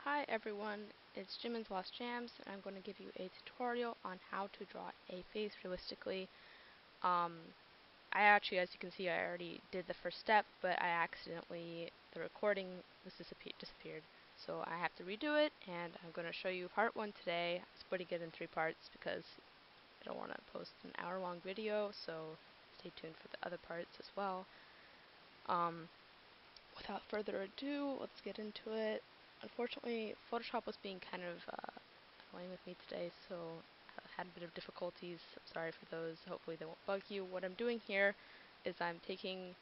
Hi everyone, it's Jimin's Lost Jams, and I'm going to give you a tutorial on how to draw a face realistically. Um, I actually, as you can see, I already did the first step, but the recording was disappeared. So I have to redo it, and I'm going to show you part 1 today. I'm splitting it in 3 parts because I don't want to post an hour-long video, so stay tuned for the other parts as well. Without further ado, let's get into it. Unfortunately, Photoshop was being kind of annoying with me today, so I had a bit of difficulties. I'm sorry for those. Hopefully they won't bug you. What I'm doing here is I'm taking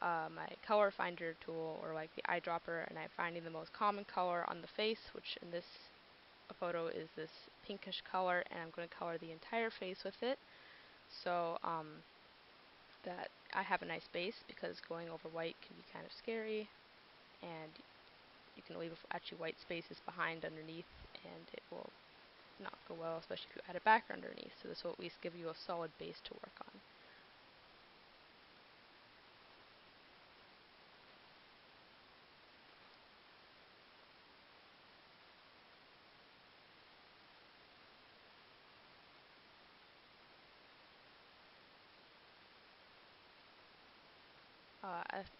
my color finder tool, or like the eyedropper, and I'm finding the most common color on the face, which in this photo is this pinkish color, and I'm going to color the entire face with it. So that I have a nice base, because going over white can be kind of scary, and you can leave actually white spaces behind underneath, and it will not go well, especially if you add a background underneath. So this will at least give you a solid base to work on.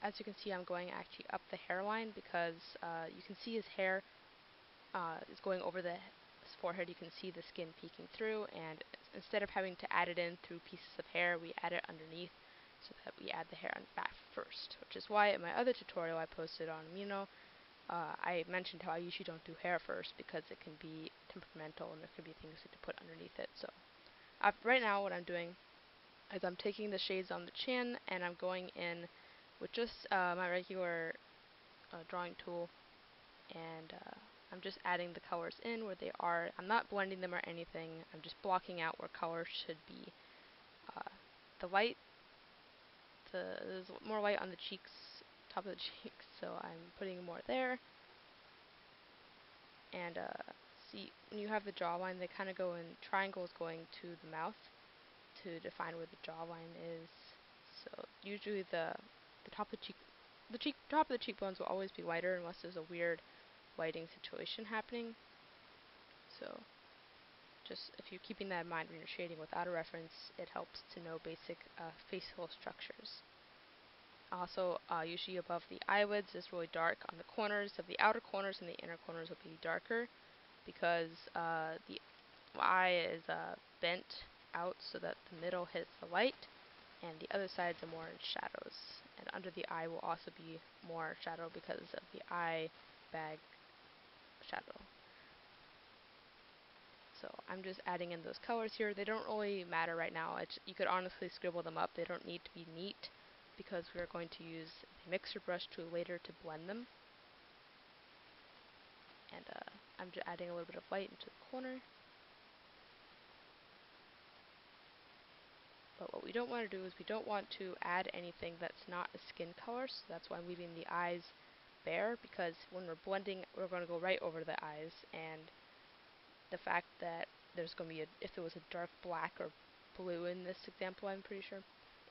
As you can see, I'm going actually up the hairline, because you can see his hair is going over his forehead. You can see the skin peeking through, and instead of having to add it in through pieces of hair, we add it underneath, so that we add the hair on back first, which is why in my other tutorial I posted on Amino, I mentioned how I usually don't do hair first, because it can be temperamental and there could be things to put underneath it. So right now what I'm doing is I'm taking the shades on the chin, and I'm going in with just my regular drawing tool, and I'm just adding the colors in where they are. I'm not blending them or anything. I'm just blocking out where colors should be. Uh, the white, there's more white on the cheeks, top of the cheeks, so I'm putting more there. And see, when you have the jawline, they kind of go in triangles going to the mouth to define where the jawline is. So usually the top of top of the cheekbones will always be whiter unless there's a weird lighting situation happening. So just if you're keeping that in mind when you're shading without a reference, it helps to know basic facial structures. Also, usually above the eyelids is really dark. On the corners of the outer corners and the inner corners will be darker, because the eye is bent out so that the middle hits the light, and the other sides are more in shadows. And under the eye will also be more shadow because of the eye bag shadow. So I'm just adding in those colors here. They don't really matter right now. You could honestly scribble them up. They don't need to be neat, because we're going to use the mixer brush tool later to blend them. And I'm just adding a little bit of light into the corner. But what we don't want to do is we don't want to add anything that's not a skin color, so that's why I'm leaving the eyes bare, because when we're blending, we're going to go right over the eyes, and the fact that there's going to be if there was a dark black or blue in this example, I'm pretty sure,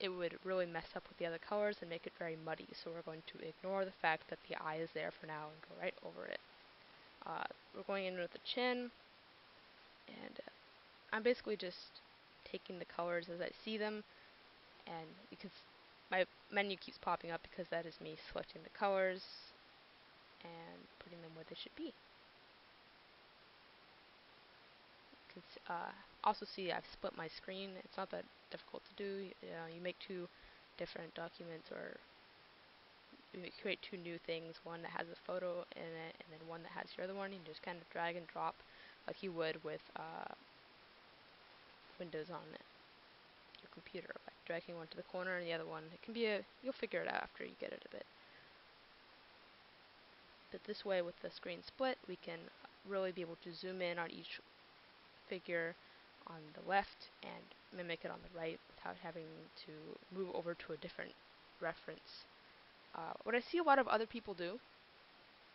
it would really mess up with the other colors and make it very muddy, so we're going to ignore the fact that the eye is there for now and go right over it. We're going in with the chin, and I'm basically just taking the colors as I see them, and you can my menu keeps popping up because that is me selecting the colors and putting them where they should be. You can also see I've split my screen. It's not that difficult to do. You make two different documents, or you create two new things, one that has a photo in it and then one that has your other one. You can just kind of drag and drop like you would with Windows on your computer, like dragging one to the corner and the other one. It can be you'll figure it out after you get it a bit. But this way, with the screen split, we can really be able to zoom in on each figure on the left and mimic it on the right without having to move over to a different reference. What I see a lot of other people do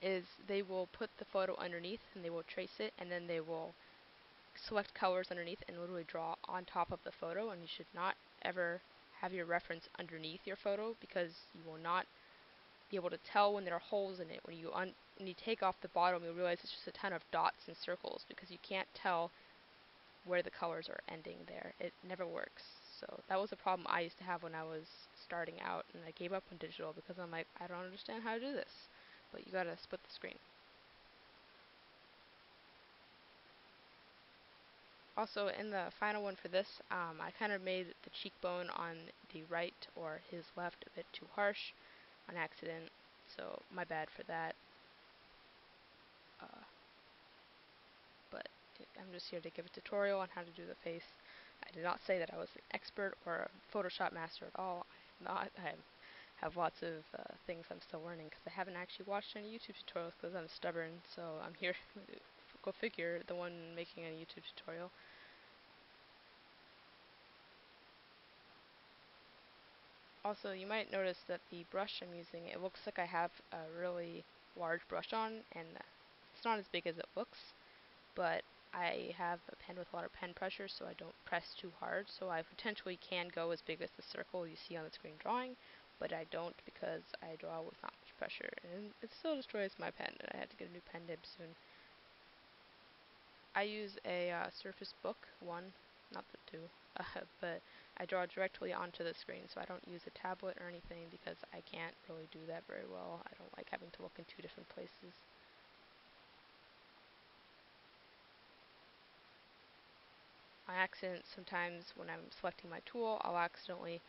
is they will put the photo underneath and they will trace it, and then they will select colors underneath and literally draw on top of the photo, and you should not ever have your reference underneath your photo, because you will not be able to tell when there are holes in it. When you take off the bottom, you'll realize it's just a ton of dots and circles because you can't tell where the colors are ending there. It never works. So that was a problem I used to have when I was starting out, and I gave up on digital because I'm like, I don't understand how to do this. But you gotta split the screen. Also, in the final one for this, I kind of made the cheekbone on the right or his left a bit too harsh on accident, so my bad for that. Uh, but I'm just here to give a tutorial on how to do the face. I did not say that I was an expert or a Photoshop master at all. I'm not. I have lots of things I'm still learning because I haven't actually watched any YouTube tutorials because I'm stubborn. So I'm here. Go figure, the one making a YouTube tutorial. Also, you might notice that the brush I'm using, it looks like I have a really large brush on, and it's not as big as it looks, but I have a pen with a lot of pen pressure, so I don't press too hard, so I potentially can go as big as the circle you see on the screen drawing, but I don't because I draw with not much pressure, and it still destroys my pen, and I had to get a new pen nib soon. I use a Surface Book 1, not the 2, but I draw directly onto the screen, so I don't use a tablet or anything because I can't really do that very well. I don't like having to look in two different places. I accident sometimes when I'm selecting my tool, I'll accidentally,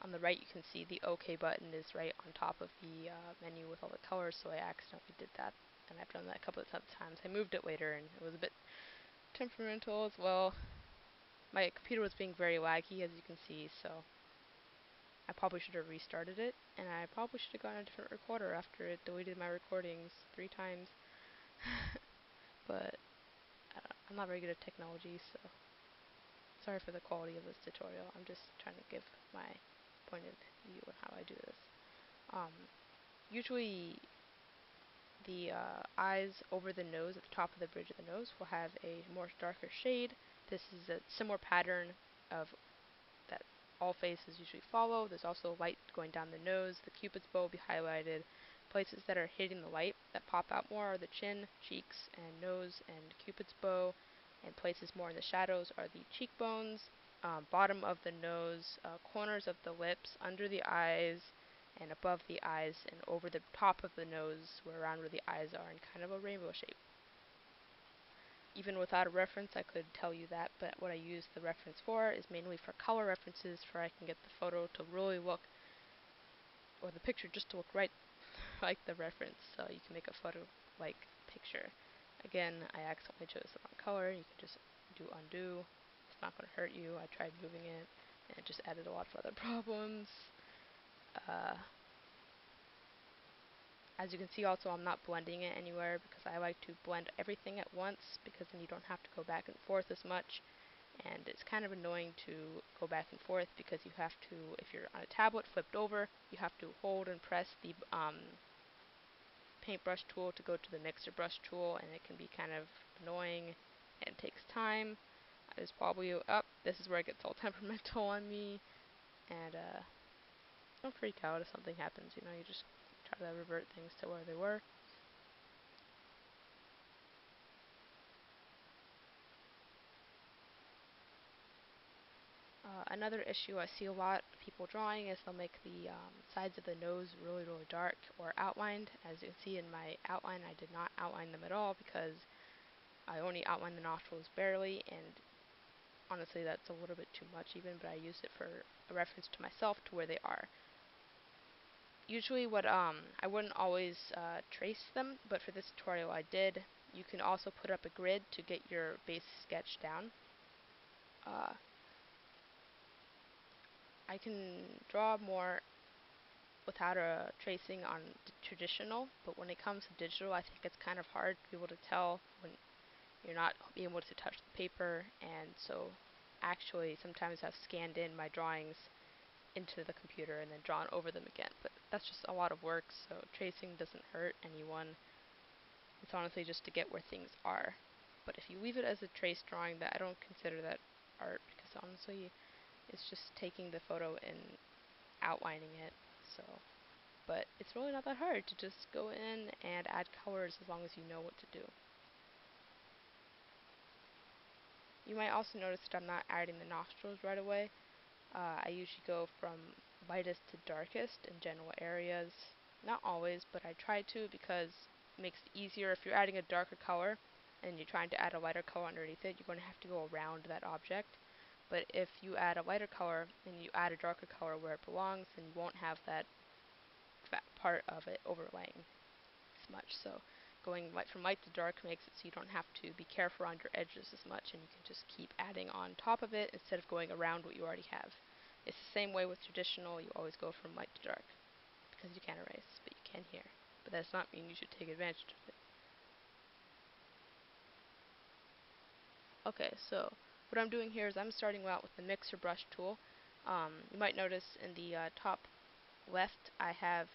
on the right you can see the OK button is right on top of the menu with all the colors, so I accidentally did that, and I've done that a couple of times. I moved it later, and it was a bit temperamental as well. My computer was being very laggy, as you can see, so I probably should have restarted it, and I probably should have gotten a different recorder after it deleted my recordings 3 times. But I'm not very good at technology, so sorry for the quality of this tutorial. I'm just trying to give my point of view on how I do this. Usually the eyes over the nose, at the top of the bridge of the nose, will have a more darker shade. This is a similar pattern of that all faces usually follow. There's also light going down the nose. The cupid's bow will be highlighted. Places that are hitting the light that pop out more are the chin, cheeks, and nose, and cupid's bow. And places more in the shadows are the cheekbones, bottom of the nose, corners of the lips, under the eyes, and above the eyes, and over the top of the nose, where around where the eyes are, in kind of a rainbow shape. Even without a reference, I could tell you that, but what I use the reference for is mainly for color references, for I can get the photo to really look, or the picture just to look right like the reference, so you can make a photo-like picture. Again, I accidentally chose the wrong color. You can just do undo. It's not going to hurt you. I tried moving it, and it just added a lot of other problems. Uh, As you can see also, I'm not blending it anywhere because I like to blend everything at once because then you don't have to go back and forth as much. And it's kind of annoying to go back and forth because you have to, if you're on a tablet flipped over, you have to hold and press the paintbrush tool to go to the mixer brush tool, and it can be kind of annoying and it takes time. There's probably, this is where it gets all temperamental on me, and don't freak out if something happens, you just try to revert things to where they were. Another issue I see a lot of people drawing is they'll make the sides of the nose really, really dark or outlined. As you can see in my outline, I did not outline them at all because I only outlined the nostrils barely, and honestly that's a little bit too much even, but I use it for a reference to myself to where they are. Usually I wouldn't always trace them, but for this tutorial I did. You can also put up a grid to get your base sketch down. I can draw more without a tracing on traditional, but when it comes to digital, I think it's kind of hard to be able to tell when you're not being able to touch the paper, and so actually sometimes I've scanned in my drawings into the computer and then drawn over them again, but that's just a lot of work, so tracing doesn't hurt anyone. It's honestly just to get where things are. But if you leave it as a trace drawing, that I don't consider that art, because honestly it's just taking the photo and outlining it. So but it's really not that hard to just go in and add colors as long as you know what to do. You might also notice that I'm not adding the nostrils right away. I usually go from lightest to darkest in general areas. Not always, but I try to because it makes it easier. If you're adding a darker color and you're trying to add a lighter color underneath it, you're going to have to go around that object. But if you add a lighter color and you add a darker color where it belongs, then you won't have that fat part of it overlaying as much. So going from light to dark makes it so you don't have to be careful around your edges as much, and you can just keep adding on top of it instead of going around what you already have. It's the same way with traditional. You always go from light to dark because you can erase, but you can here. But that does not mean you should take advantage of it. Okay, so what I'm doing here is I'm starting out with the mixer brush tool. You might notice in the top left I have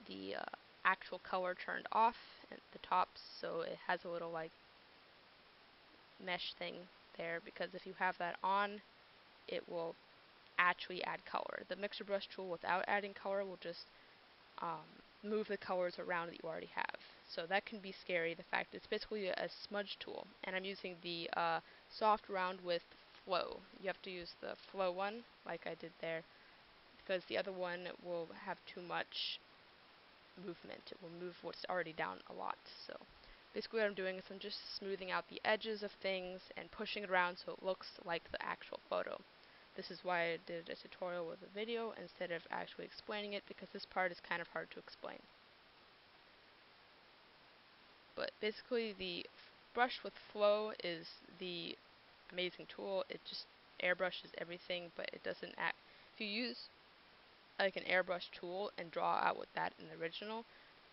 the actual color turned off at the top, so it has a little like mesh thing there, because if you have that on, it will actually add color. The mixer brush tool without adding color will just move the colors around that you already have. So that can be scary. The fact it's basically a smudge tool, and I'm using the soft round with flow. You have to use the flow one, like I did there, because the other one will have too much movement. It will move what's already down a lot. So basically what I'm doing is I'm just smoothing out the edges of things and pushing it around so it looks like the actual photo. This is why I did a tutorial with a video instead of actually explaining it, because this part is kind of hard to explain. But basically the brush with flow is the amazing tool. It just airbrushes everything, but it doesn't act. If you use like an airbrush tool and draw out with that in the original,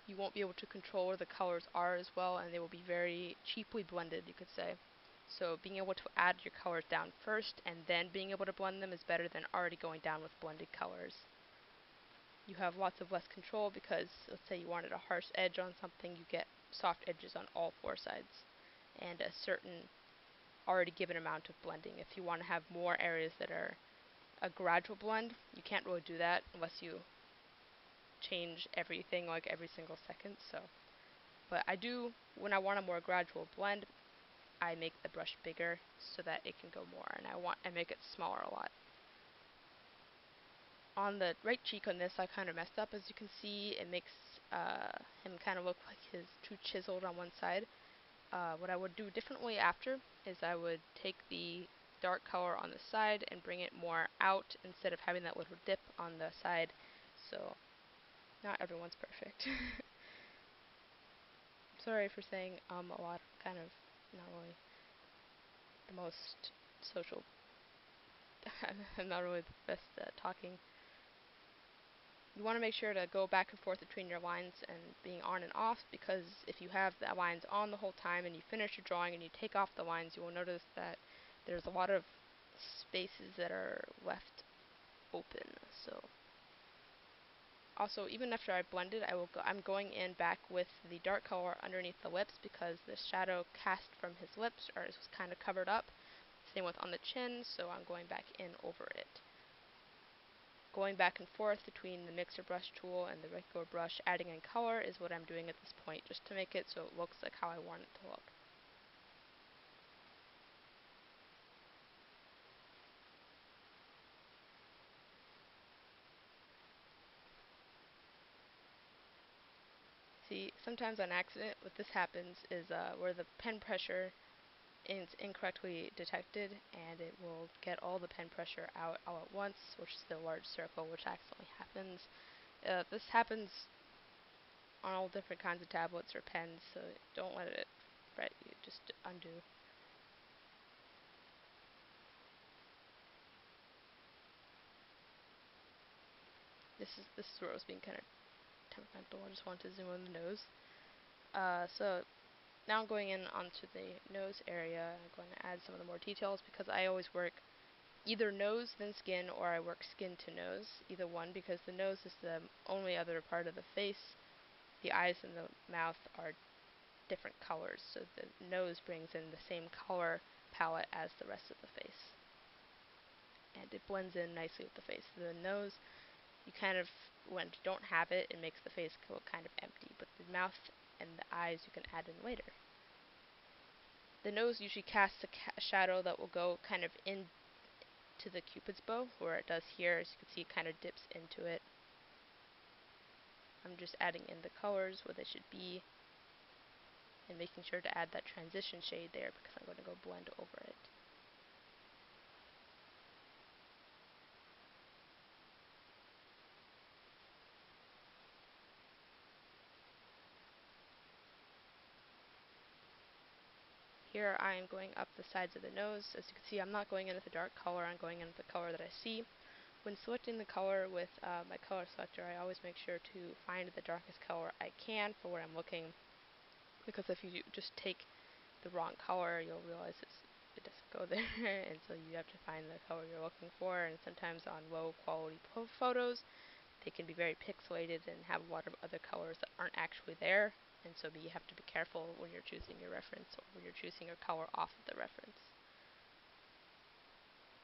you won't be able to control where the colors are as well, and they will be very cheaply blended, you could say. So being able to add your colors down first and then being able to blend them is better than already going down with blended colors. You have lots of less control because, let's say you wanted a harsh edge on something, you get soft edges on all four sides, and a certain already given amount of blending. If you want to have more areas that are a gradual blend, you can't really do that unless you change everything like every single second. So, but I do, when I want a more gradual blend, I make the brush bigger so that it can go more, and I make it smaller a lot. On the right cheek on this, I kind of messed up. As you can see, it makes him kind of look like he's too chiseled on one side. What I would do differently after is I would take the dark color on the side and bring it more out instead of having that little dip on the side. So not everyone's perfect. Sorry for saying a lot. Kind of not really the most social. I'm not really the best at talking. You want to make sure to go back and forth between your lines and being on and off, because if you have the lines on the whole time and you finish your drawing and you take off the lines, you will notice that there's a lot of spaces that are left open. So also, even after I blend it, I'm going in back with the dark color underneath the lips, because the shadow cast from his lips was kind of covered up. Same with on the chin, so I'm going back in over it. Going back and forth between the mixer brush tool and the regular brush, adding in color, is what I'm doing at this point, just to make it so it looks like how I want it to look. See, sometimes on accident, what this happens is where the pen pressure is incorrectly detected, and it will get all the pen pressure out all at once, which is the large circle, which accidentally happens. This happens on all different kinds of tablets or pens, so don't let it fret you. Just undo. This is where I was being kind of temperamental. I just want to zoom on the nose. So now I'm going in onto the nose area. I'm going to add some of the more details, because I always work either nose then skin, or I work skin to nose, either one, because the nose is the only other part of the face. The eyes and the mouth are different colors, so the nose brings in the same color palette as the rest of the face, and it blends in nicely with the face. The nose You kind of, when you don't have it, it makes the face look kind of empty, but the mouth and the eyes you can add in later. The nose usually casts a shadow that will go kind of into the cupid's bow, where it does here. As you can see, it kind of dips into it. I'm just adding in the colors where they should be, and making sure to add that transition shade there because I'm going to go blend over it. Here I am going up the sides of the nose. As you can see, I'm not going in with a dark color, I'm going in with the color that I see. When selecting the color with my color selector, I always make sure to find the darkest color I can for where I'm looking, because if you just take the wrong color, you'll realize it doesn't go there, and so you have to find the color you're looking for. And sometimes on low quality photos, they can be very pixelated and have a lot of other colors that aren't actually there, and so you have to be careful when you're choosing your reference or when you're choosing your color off of the reference.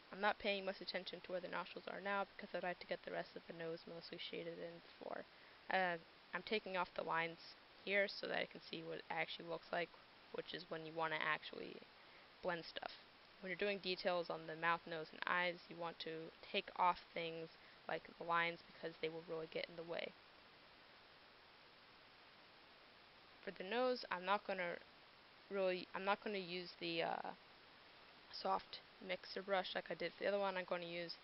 I'm not paying much attention to where the nostrils are now because I'd like to get the rest of the nose mostly shaded in before. I'm taking off the lines here so that I can see what it actually looks like, which is when you want to actually blend stuff. When you're doing details on the mouth, nose, and eyes, you want to take off things like the lines because they will really get in the way. For the nose, I'm not going to use the soft mixer brush like I did for the other one. I'm going to use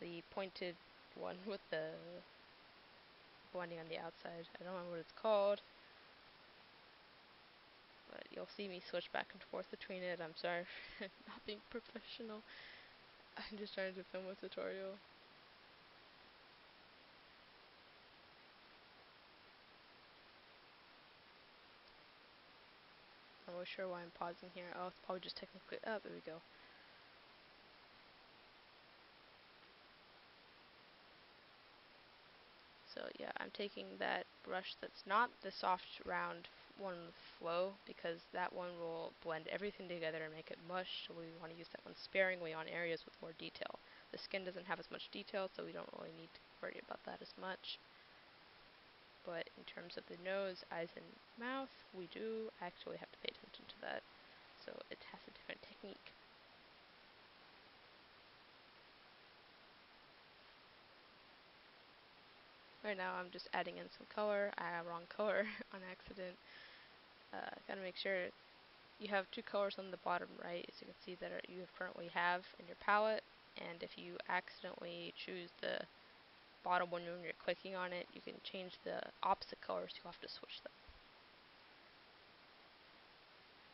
the pointed one with the blending on the outside. I don't know what it's called, but you'll see me switch back and forth between it. I'm sorry for not being professional. I'm just trying to film a tutorial. I'm not sure why I'm pausing here. Oh, it's probably just technically. Oh, there we go. So yeah, I'm taking that brush that's not the soft round one with flow, because that one will blend everything together and make it mush, so we want to use that one sparingly on areas with more detail. The skin doesn't have as much detail, so we don't really need to worry about that as much. But in terms of the nose, eyes, and mouth, we do actually have to pay attention to that. So it has a different technique. Right now I'm just adding in some color. Wrong color on accident. Gotta make sure you have two colors on the bottom right, as you can see, that you currently have in your palette. And if you accidentally choose the bottom one when you're clicking on it, you can change the opposite colors. You'll have to switch them.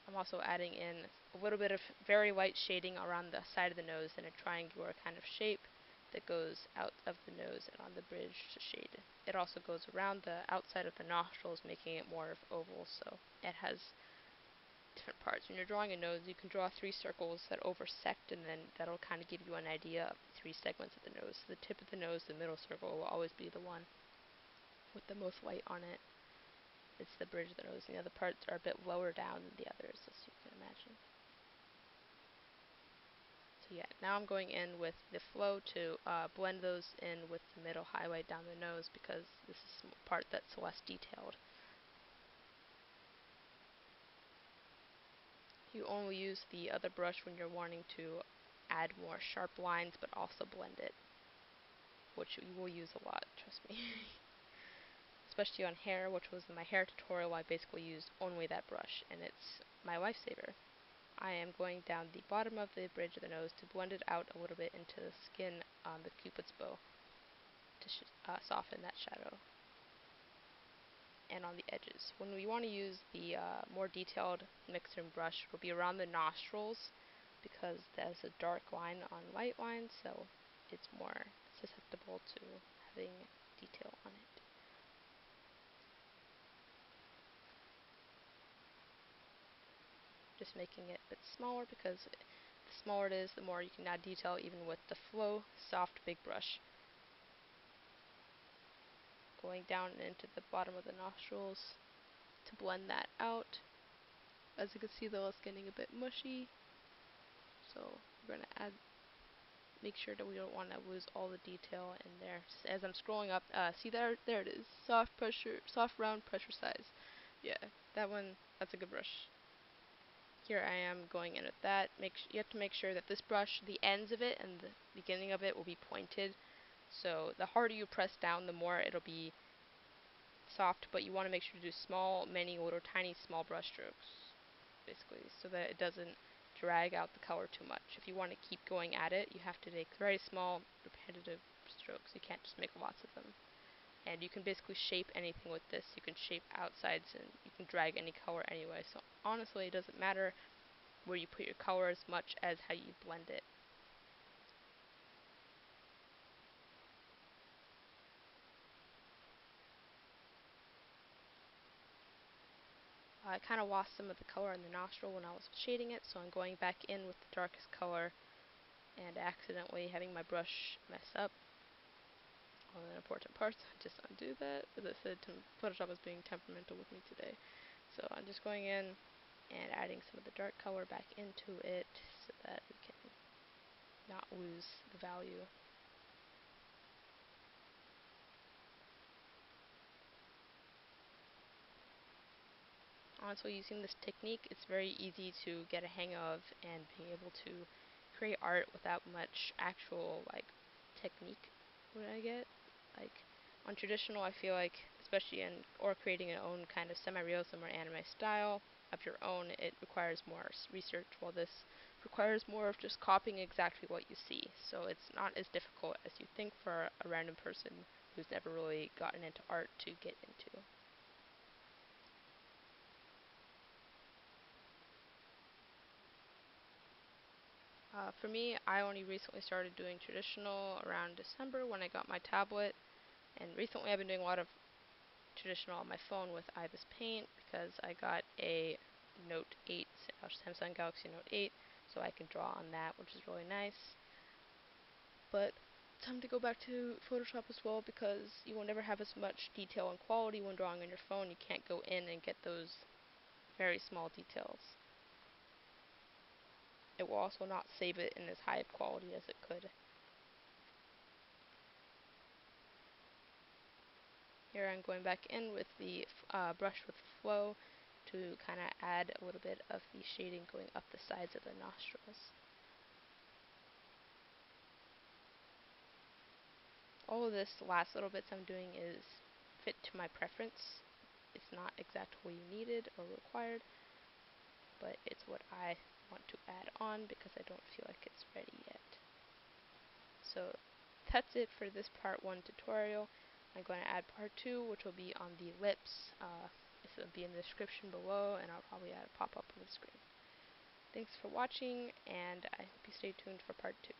I'm also adding in a little bit of very light shading around the side of the nose in a triangular kind of shape that goes out of the nose and on the bridge to shade it. It also goes around the outside of the nostrils, making it more of oval, so it has different parts. When you're drawing a nose, you can draw 3 circles that intersect, and then that'll kind of give you an idea of the 3 segments of the nose. So the tip of the nose, the middle circle, will always be the one with the most light on it. It's the bridge of the nose, and the other parts are a bit lower down than the others, as you can imagine. So yeah, now I'm going in with the flow to blend those in with the middle highlight down the nose, because this is the part that's less detailed. You only use the other brush when you're wanting to add more sharp lines, but also blend it, which you will use a lot, trust me. Especially on hair, which was in my hair tutorial, I basically used only that brush, and it's my lifesaver. I am going down the bottom of the bridge of the nose to blend it out a little bit into the skin on the cupid's bow to soften that shadow. And on the edges. When we want to use the more detailed mixer and brush, it will be around the nostrils, because there's a dark line on light lines, so it's more susceptible to having detail on it. Just making it a bit smaller, because the smaller it is, the more you can add detail even with the flow soft big brush. Going down into the bottom of the nostrils to blend that out. As you can see, though, it's getting a bit mushy, so we're going to add make sure that we don't want to lose all the detail in there. Just as I'm scrolling up, see there it is. Soft pressure, soft round pressure size. Yeah, that one, that's a good brush. Here I am going in with that. You have to make sure that this brush, the ends of it and the beginning of it will be pointed. So the harder you press down, the more it'll be soft, but you want to make sure to do small, many little tiny small brush strokes, basically, so that it doesn't drag out the color too much. If you want to keep going at it, you have to make very small, repetitive strokes. You can't just make lots of them. And you can basically shape anything with this. You can shape outsides and you can drag any color anyway. So honestly, it doesn't matter where you put your color as much as how you blend it. I kind of lost some of the color in the nostril when I was shading it, so I'm going back in with the darkest color and accidentally having my brush mess up on an important part. Just undo that. As I said, Photoshop is being temperamental with me today. So I'm just going in and adding some of the dark color back into it so that we can not lose the value. Honestly, using this technique, it's very easy to get a hang of and being able to create art without much actual technique. What I get like on traditional, I feel like especially in or creating an own kind of semi-realism or anime style of your own, it requires more research. While this requires more of just copying exactly what you see, so it's not as difficult as you think for a random person who's never really gotten into art to get into. For me, I only recently started doing traditional around December when I got my tablet, and recently I've been doing a lot of traditional on my phone with IBIS Paint because I got a Note 8, Samsung Galaxy Note 8, so I can draw on that, which is really nice. But time to go back to Photoshop as well because you will never have as much detail and quality when drawing on your phone. You can't go in and get those very small details. It will also not save it in as high of quality as it could. Here I'm going back in with the brush with flow to kind of add a little bit of the shading going up the sides of the nostrils. All of this last little bits I'm doing is fit to my preference. It's not exactly needed or required, but it's what I want to add on because I don't feel like it's ready yet. So that's it for this part 1 tutorial. I'm going to add part 2, which will be on the lips. This will be in the description below, and I'll probably add a pop-up on the screen. Thanks for watching, and I hope you stay tuned for part 2.